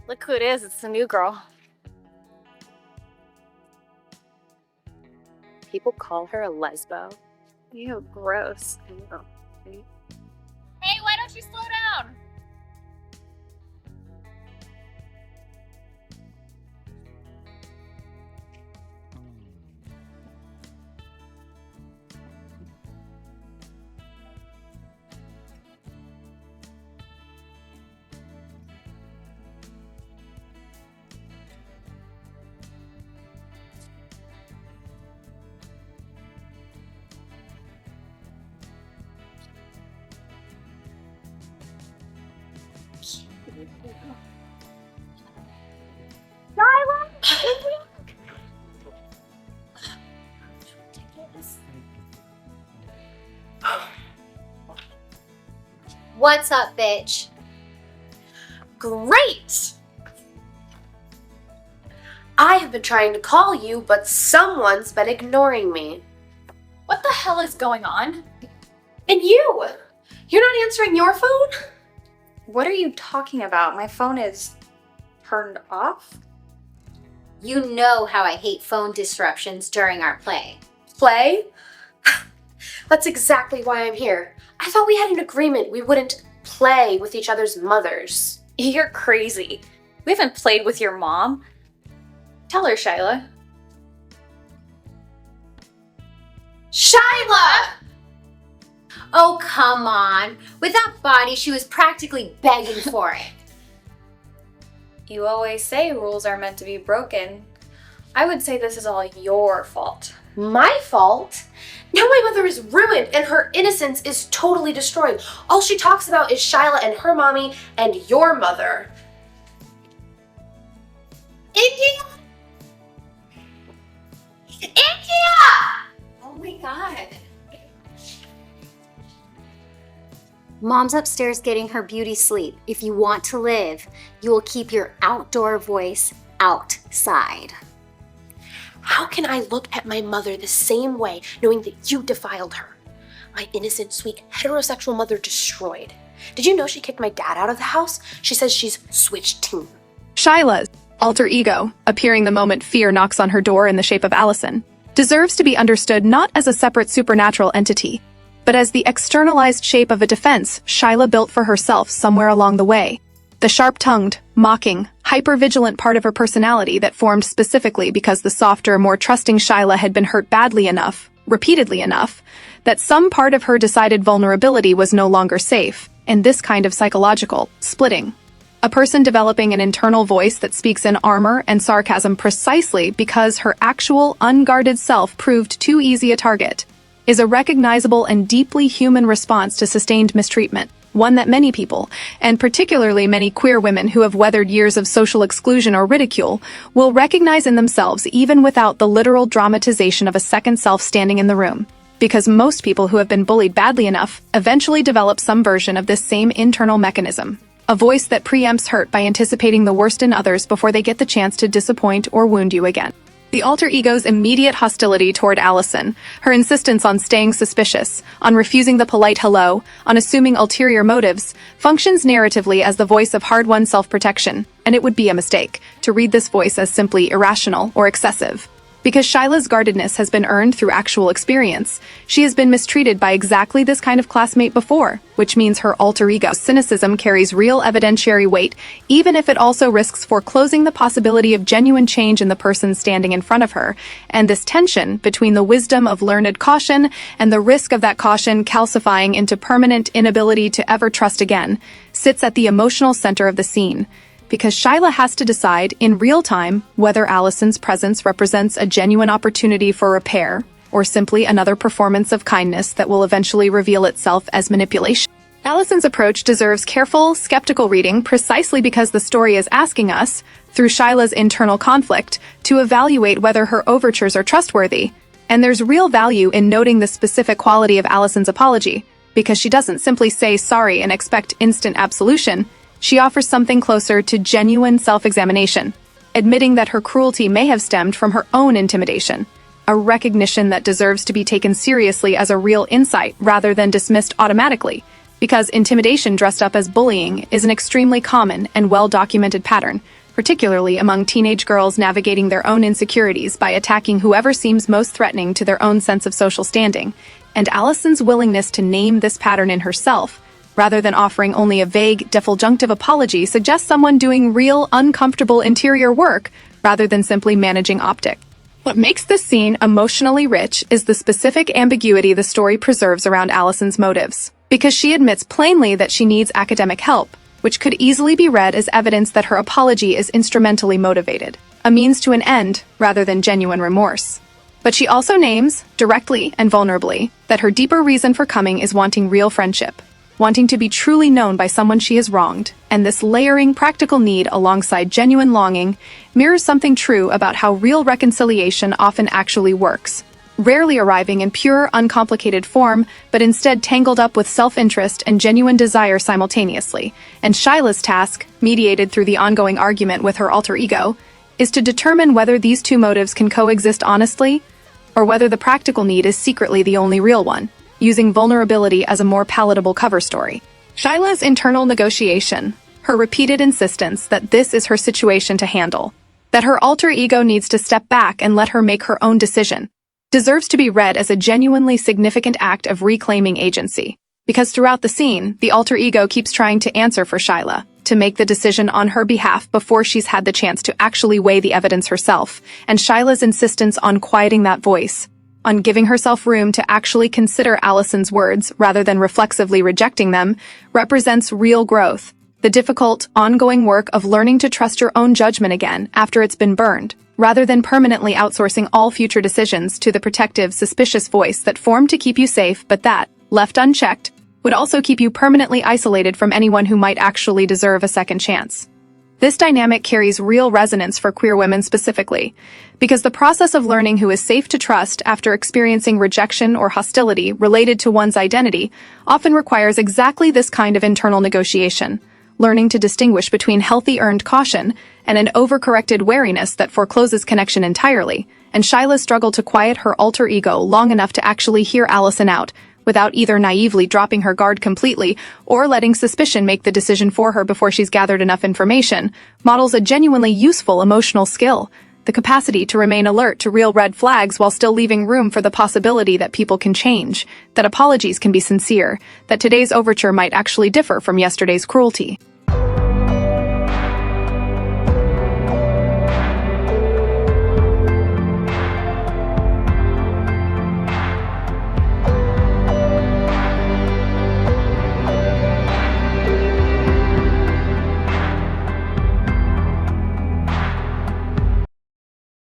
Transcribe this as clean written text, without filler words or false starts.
Look who it is, it's the new girl. People call her a lesbo. Ew, gross. I know. Right? Hey, why don't you slow down? What's up, bitch? Great! I have been trying to call you, but someone's been ignoring me. What the hell is going on? And you! You're not answering your phone? What are you talking about? My phone is turned off? You know how I hate phone disruptions during our play. Play? That's exactly why I'm here. I thought we had an agreement we wouldn't play with each other's mothers. You're crazy. We haven't played with your mom. Tell her, Shyla. Shyla! Oh, come on. With that body, she was practically begging for it. You always say rules are meant to be broken. I would say this is all your fault. My fault? Now my mother is ruined and her innocence is totally destroyed. All she talks about is Shyla and her mommy and your mother. India! India! Oh my God. Mom's upstairs getting her beauty sleep. If you want to live, you will keep your outdoor voice outside. How can I look at my mother the same way knowing that you defiled her? My innocent, sweet, heterosexual mother destroyed. Did you know she kicked my dad out of the house? She says she's switched team. Shyla's alter ego, appearing the moment fear knocks on her door in the shape of Alison, deserves to be understood not as a separate supernatural entity, but as the externalized shape of a defense Shyla built for herself somewhere along the way. The sharp-tongued, mocking, hyper-vigilant part of her personality that formed specifically because the softer, more trusting Shyla had been hurt badly enough, repeatedly enough, that some part of her decided vulnerability was no longer safe, and this kind of psychological splitting. A person developing an internal voice that speaks in armor and sarcasm precisely because her actual, unguarded self proved too easy a target, is a recognizable and deeply human response to sustained mistreatment. One that many people, and particularly many queer women who have weathered years of social exclusion or ridicule, will recognize in themselves even without the literal dramatization of a second self standing in the room. Because most people who have been bullied badly enough eventually develop some version of this same internal mechanism. A voice that preempts hurt by anticipating the worst in others before they get the chance to disappoint or wound you again. The alter ego's immediate hostility toward Alison, her insistence on staying suspicious, on refusing the polite hello, on assuming ulterior motives, functions narratively as the voice of hard-won self-protection, and it would be a mistake to read this voice as simply irrational or excessive. Because Shyla's guardedness has been earned through actual experience, she has been mistreated by exactly this kind of classmate before, which means her alter ego cynicism carries real evidentiary weight, even if it also risks foreclosing the possibility of genuine change in the person standing in front of her, and this tension between the wisdom of learned caution and the risk of that caution calcifying into permanent inability to ever trust again, sits at the emotional center of the scene. Because Shyla has to decide in real time whether Alison's presence represents a genuine opportunity for repair or simply another performance of kindness that will eventually reveal itself as manipulation. Alison's approach deserves careful, skeptical reading precisely because the story is asking us, through Shyla's internal conflict, to evaluate whether her overtures are trustworthy. And there's real value in noting the specific quality of Alison's apology, because she doesn't simply say sorry and expect instant absolution. She offers something closer to genuine self-examination, admitting that her cruelty may have stemmed from her own intimidation, a recognition that deserves to be taken seriously as a real insight rather than dismissed automatically, because intimidation dressed up as bullying is an extremely common and well-documented pattern, particularly among teenage girls navigating their own insecurities by attacking whoever seems most threatening to their own sense of social standing. And Alison's willingness to name this pattern in herself, rather than offering only a vague, defulgentive apology, suggests someone doing real, uncomfortable interior work rather than simply managing optics. What makes this scene emotionally rich is the specific ambiguity the story preserves around Alison's motives, because she admits plainly that she needs academic help, which could easily be read as evidence that her apology is instrumentally motivated, a means to an end rather than genuine remorse. But she also names, directly and vulnerably, that her deeper reason for coming is wanting real friendship, wanting to be truly known by someone she has wronged, and this layering practical need alongside genuine longing mirrors something true about how real reconciliation often actually works, rarely arriving in pure, uncomplicated form, but instead tangled up with self-interest and genuine desire simultaneously. And Shyla's task, mediated through the ongoing argument with her alter ego, is to determine whether these two motives can coexist honestly, or whether the practical need is secretly the only real one, using vulnerability as a more palatable cover story. Shyla's internal negotiation, her repeated insistence that this is her situation to handle, that her alter ego needs to step back and let her make her own decision, deserves to be read as a genuinely significant act of reclaiming agency. Because throughout the scene, the alter ego keeps trying to answer for Shyla, to make the decision on her behalf before she's had the chance to actually weigh the evidence herself, and Shyla's insistence on quieting that voice, on giving herself room to actually consider Alison's words rather than reflexively rejecting them, represents real growth, the difficult, ongoing work of learning to trust your own judgment again after it's been burned, rather than permanently outsourcing all future decisions to the protective, suspicious voice that formed to keep you safe but that, left unchecked, would also keep you permanently isolated from anyone who might actually deserve a second chance. This dynamic carries real resonance for queer women specifically, because the process of learning who is safe to trust after experiencing rejection or hostility related to one's identity often requires exactly this kind of internal negotiation, learning to distinguish between healthy earned caution and an overcorrected wariness that forecloses connection entirely, and Shyla struggled to quiet her alter ego long enough to actually hear Alison out, without either naively dropping her guard completely or letting suspicion make the decision for her before she's gathered enough information, models a genuinely useful emotional skill, the capacity to remain alert to real red flags while still leaving room for the possibility that people can change, that apologies can be sincere, that today's overture might actually differ from yesterday's cruelty.